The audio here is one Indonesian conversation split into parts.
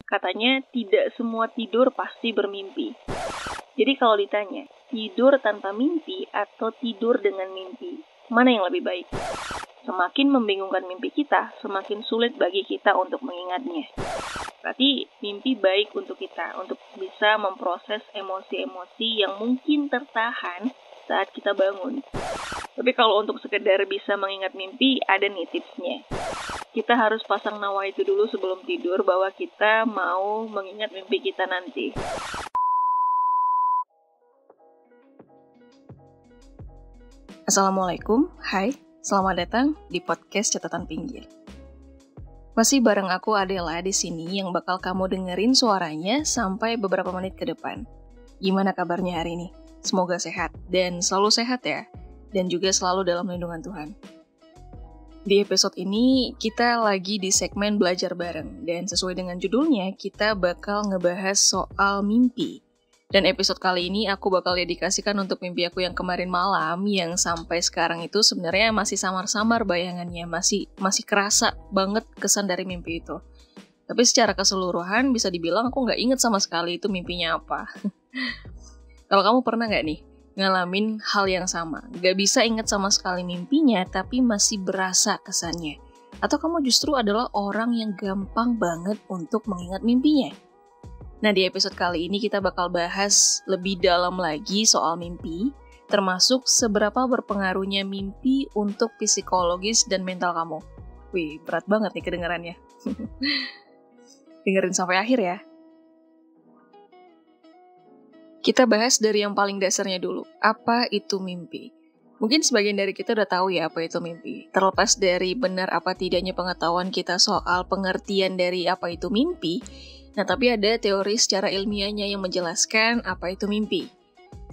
Katanya tidak semua tidur pasti bermimpi. Jadi kalau ditanya, tidur tanpa mimpi atau tidur dengan mimpi, mana yang lebih baik? Semakin membingungkan mimpi kita, semakin sulit bagi kita untuk mengingatnya. Berarti mimpi baik untuk kita, untuk bisa memproses emosi-emosi yang mungkin tertahan saat kita bangun. Tapi kalau untuk sekedar bisa mengingat mimpi, ada nih tipsnya. Kita harus pasang nawaitu dulu sebelum tidur bahwa kita mau mengingat mimpi kita nanti. Assalamualaikum, hai, selamat datang di podcast Catatan Pinggir. Masih bareng aku Adela di sini yang bakal kamu dengerin suaranya sampai beberapa menit ke depan. Gimana kabarnya hari ini? Semoga sehat dan selalu sehat ya, dan juga selalu dalam lindungan Tuhan. Di episode ini, kita lagi di segmen belajar bareng, dan sesuai dengan judulnya, kita bakal ngebahas soal mimpi. Dan episode kali ini aku bakal dedikasikan untuk mimpi aku yang kemarin malam, yang sampai sekarang itu sebenarnya masih samar-samar bayangannya, masih kerasa banget kesan dari mimpi itu. Tapi secara keseluruhan bisa dibilang aku nggak inget sama sekali itu mimpinya apa. Kalau kamu pernah nggak nih ngalamin hal yang sama? Gak bisa inget sama sekali mimpinya, tapi masih berasa kesannya. Atau kamu justru adalah orang yang gampang banget untuk mengingat mimpinya? Nah, di episode kali ini kita bakal bahas lebih dalam lagi soal mimpi, termasuk seberapa berpengaruhnya mimpi untuk psikologis dan mental kamu. Wih, berat banget nih kedengarannya. Dengerin sampai akhir ya. Kita bahas dari yang paling dasarnya dulu. Apa itu mimpi? Mungkin sebagian dari kita udah tahu ya apa itu mimpi. Terlepas dari benar apa tidaknya pengetahuan kita soal pengertian dari apa itu mimpi, nah tapi ada teori secara ilmiahnya yang menjelaskan apa itu mimpi.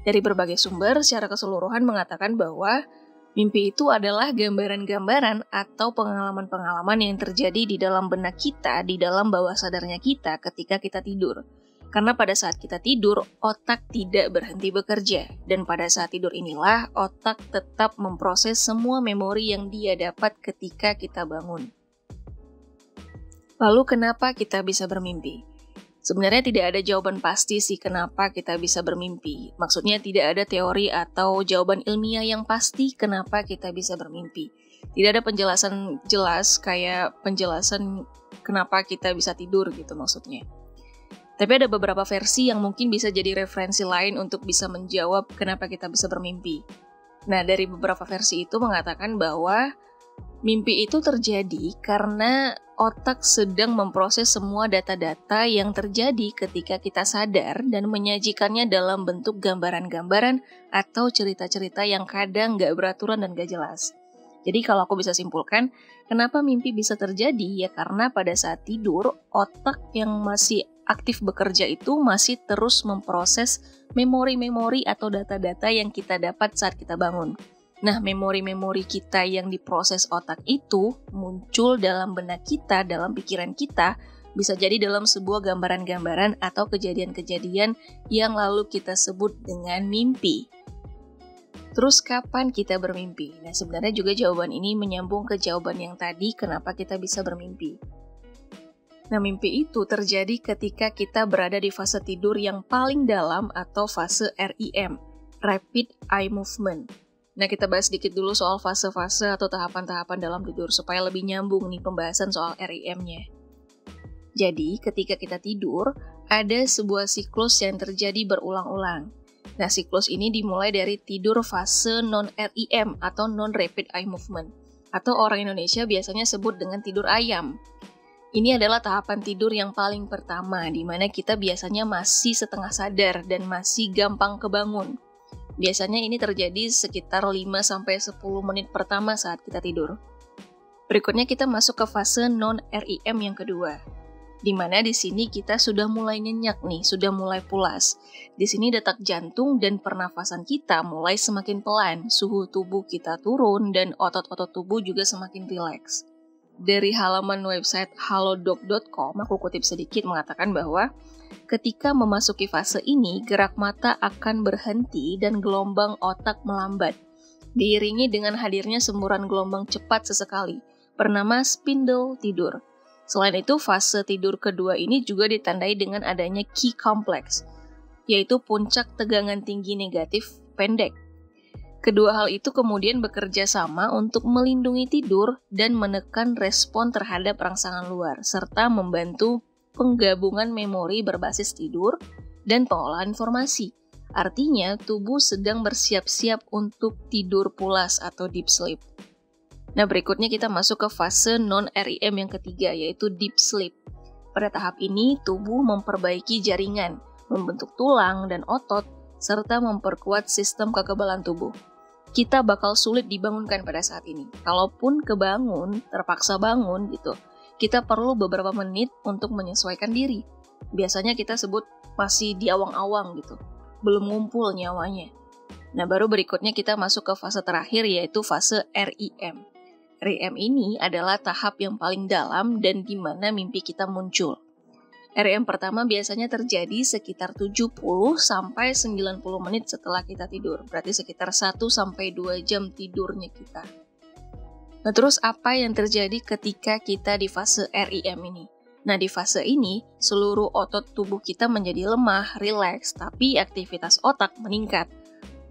Dari berbagai sumber secara keseluruhan mengatakan bahwa mimpi itu adalah gambaran-gambaran atau pengalaman-pengalaman yang terjadi di dalam benak kita, di dalam bawah sadarnya kita ketika kita tidur. Karena pada saat kita tidur, otak tidak berhenti bekerja. Dan pada saat tidur inilah, otak tetap memproses semua memori yang dia dapat ketika kita bangun. Lalu kenapa kita bisa bermimpi? Sebenarnya tidak ada jawaban pasti sih kenapa kita bisa bermimpi. Maksudnya tidak ada teori atau jawaban ilmiah yang pasti kenapa kita bisa bermimpi. Tidak ada penjelasan jelas kayak penjelasan kenapa kita bisa tidur gitu maksudnya. Tapi ada beberapa versi yang mungkin bisa jadi referensi lain untuk bisa menjawab kenapa kita bisa bermimpi. Nah, dari beberapa versi itu mengatakan bahwa mimpi itu terjadi karena otak sedang memproses semua data-data yang terjadi ketika kita sadar dan menyajikannya dalam bentuk gambaran-gambaran atau cerita-cerita yang kadang gak beraturan dan gak jelas. Jadi kalau aku bisa simpulkan, kenapa mimpi bisa terjadi? Ya karena pada saat tidur, otak yang masih aktif bekerja itu masih terus memproses memori-memori atau data-data yang kita dapat saat kita bangun. Nah, memori-memori kita yang diproses otak itu muncul dalam benak kita, dalam pikiran kita, bisa jadi dalam sebuah gambaran-gambaran atau kejadian-kejadian yang lalu kita sebut dengan mimpi. Terus kapan kita bermimpi? Nah, sebenarnya juga jawaban ini menyambung ke jawaban yang tadi, kenapa kita bisa bermimpi. Nah, mimpi itu terjadi ketika kita berada di fase tidur yang paling dalam atau fase REM, Rapid Eye Movement. Nah, kita bahas sedikit dulu soal fase-fase atau tahapan-tahapan dalam tidur supaya lebih nyambung nih pembahasan soal REM-nya. Jadi, ketika kita tidur, ada sebuah siklus yang terjadi berulang-ulang. Nah, siklus ini dimulai dari tidur fase non-REM atau non-Rapid Eye Movement, atau orang Indonesia biasanya sebut dengan tidur ayam. Ini adalah tahapan tidur yang paling pertama, di mana kita biasanya masih setengah sadar dan masih gampang kebangun. Biasanya ini terjadi sekitar 5-10 menit pertama saat kita tidur. Berikutnya kita masuk ke fase non-REM yang kedua, di mana di sini kita sudah mulai nyenyak nih, sudah mulai pulas. Di sini detak jantung dan pernafasan kita mulai semakin pelan, suhu tubuh kita turun dan otot-otot tubuh juga semakin rileks. Dari halaman website halodoc.com, aku kutip sedikit mengatakan bahwa ketika memasuki fase ini, gerak mata akan berhenti dan gelombang otak melambat, diiringi dengan hadirnya semburan gelombang cepat sesekali, bernama spindle tidur. Selain itu, fase tidur kedua ini juga ditandai dengan adanya key complex, yaitu puncak tegangan tinggi negatif pendek. Kedua hal itu kemudian bekerja sama untuk melindungi tidur dan menekan respon terhadap rangsangan luar, serta membantu penggabungan memori berbasis tidur dan pengolahan informasi. Artinya, tubuh sedang bersiap-siap untuk tidur pulas atau deep sleep. Nah, berikutnya kita masuk ke fase non-REM yang ketiga, yaitu deep sleep. Pada tahap ini, tubuh memperbaiki jaringan, membentuk tulang dan otot, serta memperkuat sistem kekebalan tubuh. Kita bakal sulit dibangunkan pada saat ini. Kalaupun kebangun, terpaksa bangun gitu, kita perlu beberapa menit untuk menyesuaikan diri. Biasanya kita sebut masih di awang-awang gitu, belum ngumpul nyawanya. Nah, baru berikutnya kita masuk ke fase terakhir, yaitu fase REM. REM ini adalah tahap yang paling dalam dan di mana mimpi kita muncul. REM pertama biasanya terjadi sekitar 70-90 menit setelah kita tidur. Berarti sekitar 1-2 jam tidurnya kita. Nah, terus apa yang terjadi ketika kita di fase REM ini? Nah, di fase ini, seluruh otot tubuh kita menjadi lemah, rileks, tapi aktivitas otak meningkat.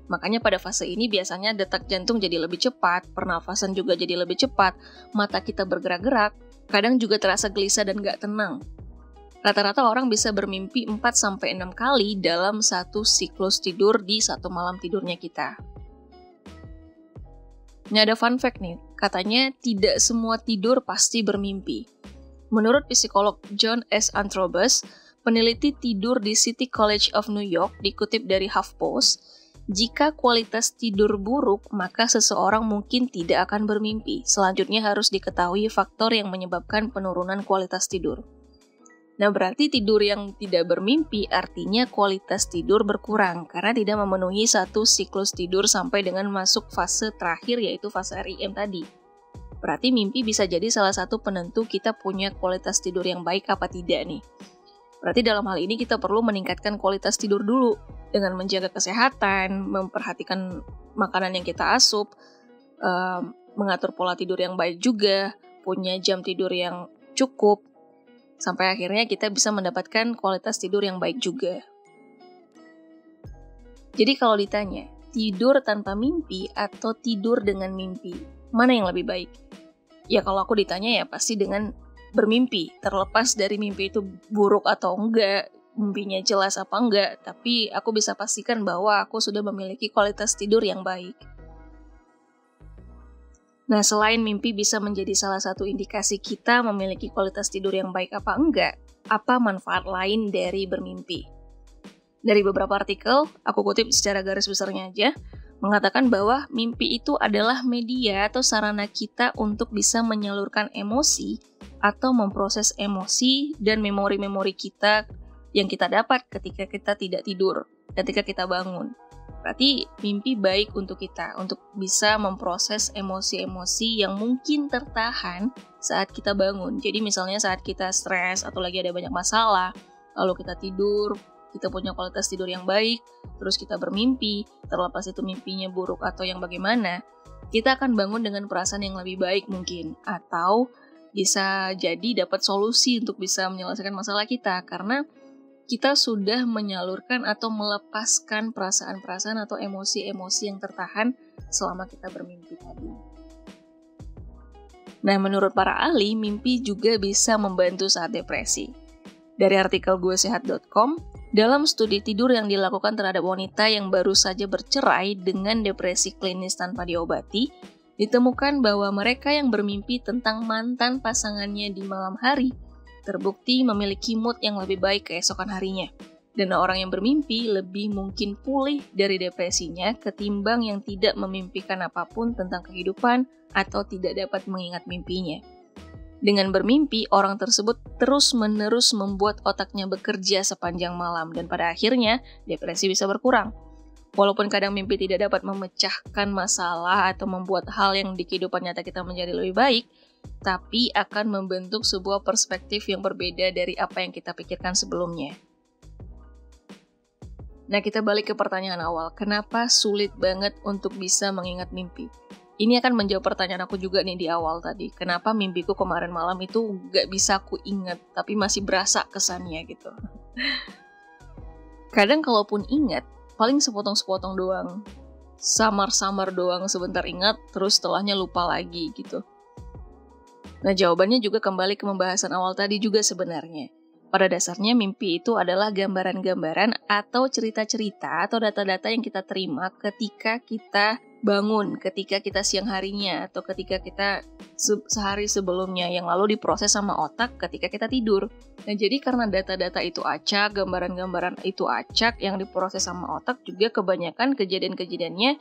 Makanya pada fase ini biasanya detak jantung jadi lebih cepat, pernafasan juga jadi lebih cepat, mata kita bergerak-gerak, kadang juga terasa gelisah dan gak tenang. Rata-rata orang bisa bermimpi 4-6 kali dalam satu siklus tidur di satu malam tidurnya kita. Ini ada fun fact nih, katanya tidak semua tidur pasti bermimpi. Menurut psikolog John S. Antrobus, peneliti tidur di City College of New York, dikutip dari HuffPost, jika kualitas tidur buruk, maka seseorang mungkin tidak akan bermimpi. Selanjutnya harus diketahui faktor yang menyebabkan penurunan kualitas tidur. Nah, berarti tidur yang tidak bermimpi artinya kualitas tidur berkurang karena tidak memenuhi satu siklus tidur sampai dengan masuk fase terakhir, yaitu fase REM tadi. Berarti mimpi bisa jadi salah satu penentu kita punya kualitas tidur yang baik apa tidak nih. Berarti dalam hal ini kita perlu meningkatkan kualitas tidur dulu dengan menjaga kesehatan, memperhatikan makanan yang kita asup, mengatur pola tidur yang baik juga, punya jam tidur yang cukup, sampai akhirnya kita bisa mendapatkan kualitas tidur yang baik juga. Jadi kalau ditanya, tidur tanpa mimpi atau tidur dengan mimpi, mana yang lebih baik? Ya kalau aku ditanya ya pasti dengan bermimpi, terlepas dari mimpi itu buruk atau enggak, mimpinya jelas apa enggak, tapi aku bisa pastikan bahwa aku sudah memiliki kualitas tidur yang baik. Nah, selain mimpi bisa menjadi salah satu indikasi kita memiliki kualitas tidur yang baik apa enggak, apa manfaat lain dari bermimpi? Dari beberapa artikel, aku kutip secara garis besarnya aja, mengatakan bahwa mimpi itu adalah media atau sarana kita untuk bisa menyalurkan emosi atau memproses emosi dan memori-memori kita yang kita dapat ketika kita tidak tidur, ketika kita bangun. Berarti mimpi baik untuk kita, untuk bisa memproses emosi-emosi yang mungkin tertahan saat kita bangun. Jadi misalnya saat kita stres atau lagi ada banyak masalah, lalu kita tidur, kita punya kualitas tidur yang baik, terus kita bermimpi, terlepas itu mimpinya buruk atau yang bagaimana, kita akan bangun dengan perasaan yang lebih baik mungkin, atau bisa jadi dapat solusi untuk bisa menyelesaikan masalah kita, karena kita sudah menyalurkan atau melepaskan perasaan-perasaan atau emosi-emosi yang tertahan selama kita bermimpi tadi. Nah, menurut para ahli, mimpi juga bisa membantu saat depresi. Dari artikel guesehat.com, dalam studi tidur yang dilakukan terhadap wanita yang baru saja bercerai dengan depresi klinis tanpa diobati, ditemukan bahwa mereka yang bermimpi tentang mantan pasangannya di malam hari terbukti memiliki mood yang lebih baik keesokan harinya. Dan orang yang bermimpi lebih mungkin pulih dari depresinya ketimbang yang tidak memimpikan apapun tentang kehidupan atau tidak dapat mengingat mimpinya. Dengan bermimpi, orang tersebut terus-menerus membuat otaknya bekerja sepanjang malam dan pada akhirnya depresi bisa berkurang. Walaupun kadang mimpi tidak dapat memecahkan masalah atau membuat hal yang di kehidupan nyata kita menjadi lebih baik, tapi akan membentuk sebuah perspektif yang berbeda dari apa yang kita pikirkan sebelumnya. Nah, kita balik ke pertanyaan awal, kenapa sulit banget untuk bisa mengingat mimpi? Ini akan menjawab pertanyaan aku juga nih di awal tadi. Kenapa mimpiku kemarin malam itu gak bisa aku ingat, tapi masih berasa kesannya gitu. Kadang kalaupun ingat, paling sepotong-sepotong doang. Samar-samar doang, sebentar ingat, terus setelahnya lupa lagi gitu. Nah, jawabannya juga kembali ke pembahasan awal tadi juga sebenarnya. Pada dasarnya mimpi itu adalah gambaran-gambaran atau cerita-cerita atau data-data yang kita terima ketika kita bangun, ketika kita siang harinya, atau ketika kita sehari sebelumnya yang lalu diproses sama otak ketika kita tidur. Nah, jadi karena data-data itu acak, gambaran-gambaran itu acak yang diproses sama otak, juga kebanyakan kejadian-kejadiannya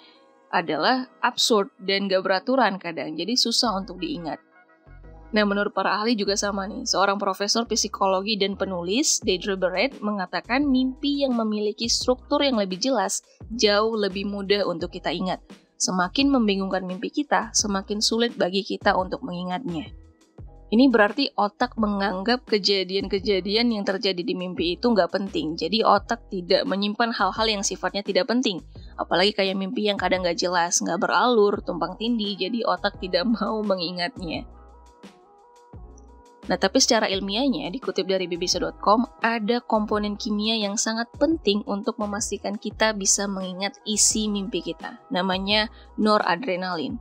adalah absurd dan gak beraturan kadang, jadi susah untuk diingat. Nah, menurut para ahli juga sama nih. Seorang profesor psikologi dan penulis, Deidre Barrett, mengatakan mimpi yang memiliki struktur yang lebih jelas jauh lebih mudah untuk kita ingat. Semakin membingungkan mimpi kita, semakin sulit bagi kita untuk mengingatnya. Ini berarti otak menganggap kejadian-kejadian yang terjadi di mimpi itu nggak penting. Jadi otak tidak menyimpan hal-hal yang sifatnya tidak penting. Apalagi kayak mimpi yang kadang nggak jelas, nggak beralur, tumpang tindih, jadi otak tidak mau mengingatnya. Nah, tapi secara ilmiahnya, dikutip dari bbc.com, ada komponen kimia yang sangat penting untuk memastikan kita bisa mengingat isi mimpi kita. Namanya noradrenalin.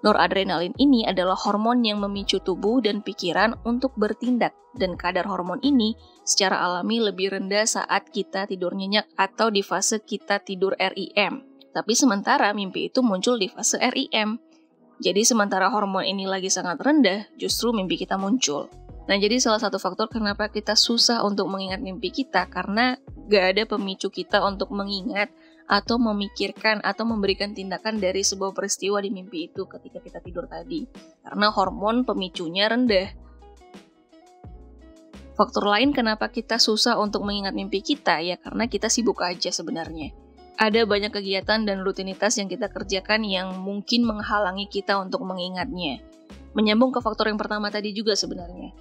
Noradrenalin ini adalah hormon yang memicu tubuh dan pikiran untuk bertindak, dan kadar hormon ini secara alami lebih rendah saat kita tidur nyenyak atau di fase kita tidur REM. Tapi sementara mimpi itu muncul di fase REM. Jadi sementara hormon ini lagi sangat rendah, justru mimpi kita muncul. Nah, jadi salah satu faktor kenapa kita susah untuk mengingat mimpi kita karena gak ada pemicu kita untuk mengingat atau memikirkan atau memberikan tindakan dari sebuah peristiwa di mimpi itu ketika kita tidur tadi. Karena hormon pemicunya rendah. Faktor lain kenapa kita susah untuk mengingat mimpi kita ya karena kita sibuk aja sebenarnya. Ada banyak kegiatan dan rutinitas yang kita kerjakan yang mungkin menghalangi kita untuk mengingatnya. Menyambung ke faktor yang pertama tadi juga sebenarnya.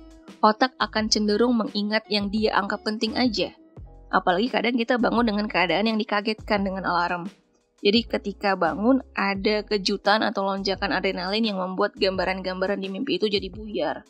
Otak akan cenderung mengingat yang dia anggap penting aja. Apalagi kadang kita bangun dengan keadaan yang dikagetkan dengan alarm. Jadi ketika bangun, ada kejutan atau lonjakan adrenalin yang membuat gambaran-gambaran di mimpi itu jadi buyar.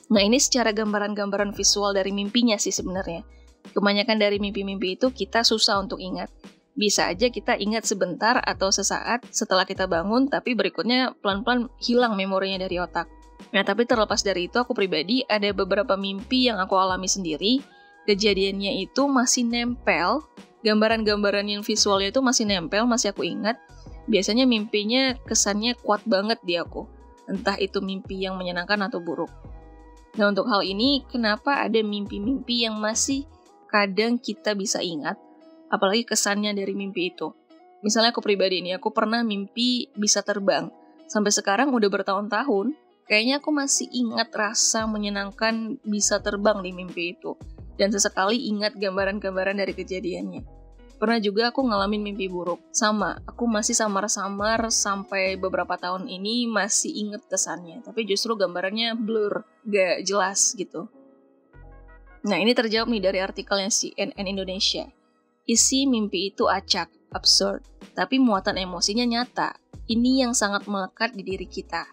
Nah, ini secara gambaran-gambaran visual dari mimpinya sih sebenarnya. Kebanyakan dari mimpi-mimpi itu kita susah untuk ingat. Bisa aja kita ingat sebentar atau sesaat setelah kita bangun, tapi berikutnya pelan-pelan hilang memorinya dari otak. Nah, tapi terlepas dari itu, aku pribadi ada beberapa mimpi yang aku alami sendiri. Kejadiannya itu masih nempel, gambaran-gambaran yang visualnya itu masih nempel, masih aku ingat. Biasanya mimpinya kesannya kuat banget di aku. Entah itu mimpi yang menyenangkan atau buruk. Nah, untuk hal ini, kenapa ada mimpi-mimpi yang masih kadang kita bisa ingat, apalagi kesannya dari mimpi itu. Misalnya aku pribadi nih, aku pernah mimpi bisa terbang. Sampai sekarang udah bertahun-tahun, kayaknya aku masih ingat rasa menyenangkan bisa terbang di mimpi itu. Dan sesekali ingat gambaran-gambaran dari kejadiannya. Pernah juga aku ngalamin mimpi buruk. Sama, aku masih samar-samar sampai beberapa tahun ini masih inget kesannya. Tapi justru gambarannya blur, gak jelas gitu. Nah, ini terjawab nih dari artikelnya CNN Indonesia. Isi mimpi itu acak, absurd, tapi muatan emosinya nyata. Ini yang sangat melekat di diri kita.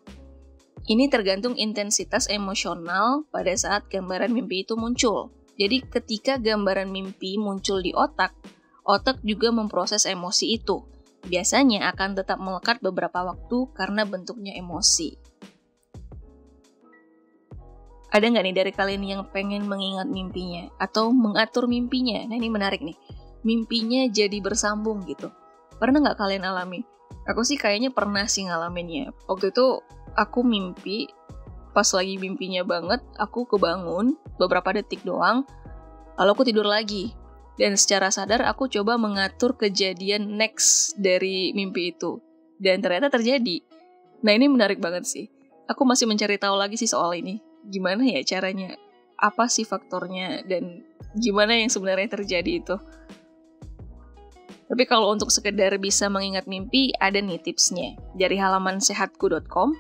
Ini tergantung intensitas emosional pada saat gambaran mimpi itu muncul. Jadi ketika gambaran mimpi muncul di otak, otak juga memproses emosi itu. Biasanya akan tetap melekat beberapa waktu karena bentuknya emosi. Ada nggak nih dari kalian yang pengen mengingat mimpinya atau mengatur mimpinya? Nah, ini menarik nih. Mimpinya jadi bersambung gitu. Pernah nggak kalian alami? Aku sih kayaknya pernah sih ngalaminnya. Waktu itu aku mimpi, pas lagi mimpinya banget, aku kebangun beberapa detik doang, lalu aku tidur lagi. Dan secara sadar aku coba mengatur kejadian next dari mimpi itu. Dan ternyata terjadi. Nah, ini menarik banget sih. Aku masih mencari tahu lagi sih soal ini. Gimana ya caranya? Apa sih faktornya? Dan gimana yang sebenarnya terjadi itu? Tapi kalau untuk sekedar bisa mengingat mimpi, ada nih tipsnya. Dari halaman sehatku.com.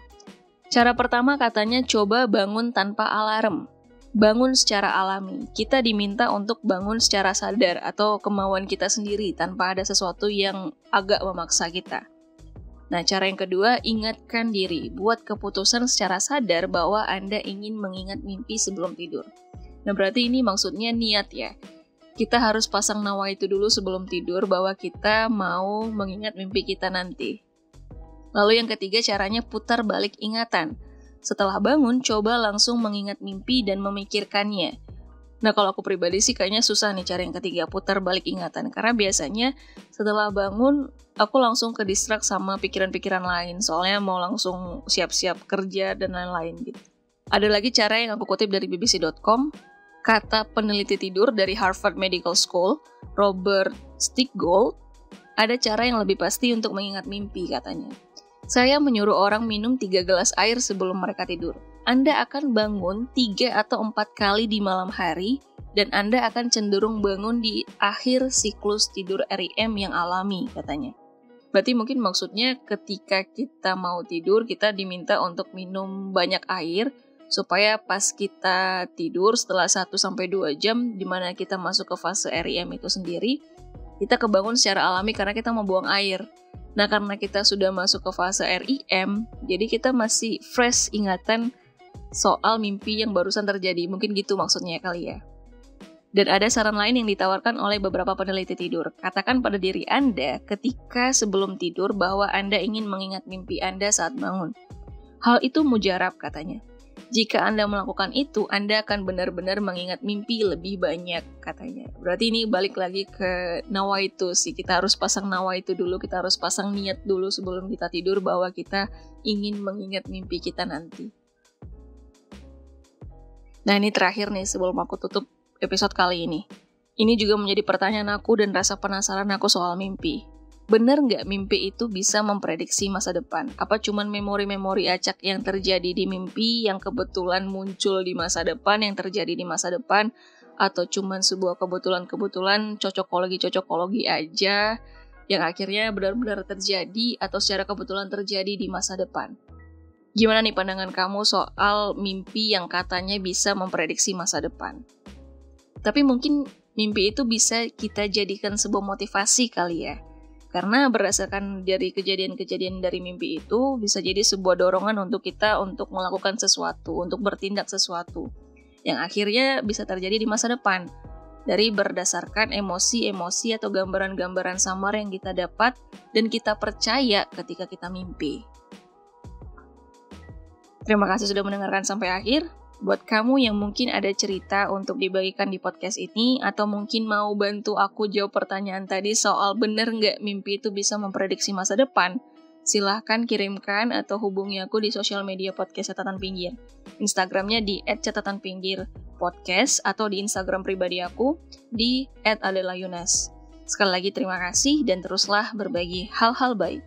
Cara pertama katanya coba bangun tanpa alarm. Bangun secara alami. Kita diminta untuk bangun secara sadar atau kemauan kita sendiri tanpa ada sesuatu yang agak memaksa kita. Nah, cara yang kedua, ingatkan diri. Buat keputusan secara sadar bahwa Anda ingin mengingat mimpi sebelum tidur. Nah, berarti ini maksudnya niat ya. Kita harus pasang nawa itu dulu sebelum tidur bahwa kita mau mengingat mimpi kita nanti. Lalu yang ketiga, caranya putar balik ingatan. Setelah bangun, coba langsung mengingat mimpi dan memikirkannya. Nah, kalau aku pribadi sih kayaknya susah nih cara yang ketiga, putar balik ingatan. Karena biasanya setelah bangun, aku langsung ke distract sama pikiran-pikiran lain. Soalnya mau langsung siap-siap kerja dan lain-lain gitu. Ada lagi cara yang aku kutip dari bbc.com. Kata peneliti tidur dari Harvard Medical School, Robert Stickgold, ada cara yang lebih pasti untuk mengingat mimpi katanya. Saya menyuruh orang minum 3 gelas air sebelum mereka tidur. Anda akan bangun 3 atau 4 kali di malam hari, dan Anda akan cenderung bangun di akhir siklus tidur REM yang alami, katanya. Berarti mungkin maksudnya ketika kita mau tidur, kita diminta untuk minum banyak air, supaya pas kita tidur setelah 1-2 jam, di mana kita masuk ke fase REM itu sendiri, kita kebangun secara alami karena kita mau buang air. Nah, karena kita sudah masuk ke fase REM, jadi kita masih fresh ingatan soal mimpi yang barusan terjadi. Mungkin gitu maksudnya kali ya. Dan ada saran lain yang ditawarkan oleh beberapa peneliti tidur. Katakan pada diri Anda ketika sebelum tidur bahwa Anda ingin mengingat mimpi Anda saat bangun. Hal itu mujarab katanya. Jika Anda melakukan itu, Anda akan benar-benar mengingat mimpi lebih banyak katanya. Berarti ini balik lagi ke nawa itu sih. Kita harus pasang nawa itu dulu, kita harus pasang niat dulu sebelum kita tidur bahwa kita ingin mengingat mimpi kita nanti. Nah, ini terakhir nih sebelum aku tutup episode kali ini. Ini juga menjadi pertanyaan aku dan rasa penasaran aku soal mimpi. Benar nggak mimpi itu bisa memprediksi masa depan? Apa cuman memori-memori acak yang terjadi di mimpi yang kebetulan muncul di masa depan, yang terjadi di masa depan? Atau cuman sebuah kebetulan-kebetulan cocokologi aja yang akhirnya benar-benar terjadi atau secara kebetulan terjadi di masa depan? Gimana nih pandangan kamu soal mimpi yang katanya bisa memprediksi masa depan? Tapi mungkin mimpi itu bisa kita jadikan sebuah motivasi kali ya. Karena berdasarkan dari kejadian-kejadian dari mimpi itu bisa jadi sebuah dorongan untuk kita untuk melakukan sesuatu, untuk bertindak sesuatu. Yang akhirnya bisa terjadi di masa depan. Dari berdasarkan emosi-emosi atau gambaran-gambaran samar yang kita dapat dan kita percaya ketika kita mimpi. Terima kasih sudah mendengarkan sampai akhir. Buat kamu yang mungkin ada cerita untuk dibagikan di podcast ini, atau mungkin mau bantu aku jawab pertanyaan tadi soal bener nggak mimpi itu bisa memprediksi masa depan, silahkan kirimkan atau hubungi aku di sosial media podcast Catatan Pinggir. Instagramnya di @catatanpinggirpodcast atau di Instagram pribadi aku di @adelayunas. Sekali lagi terima kasih dan teruslah berbagi hal-hal baik.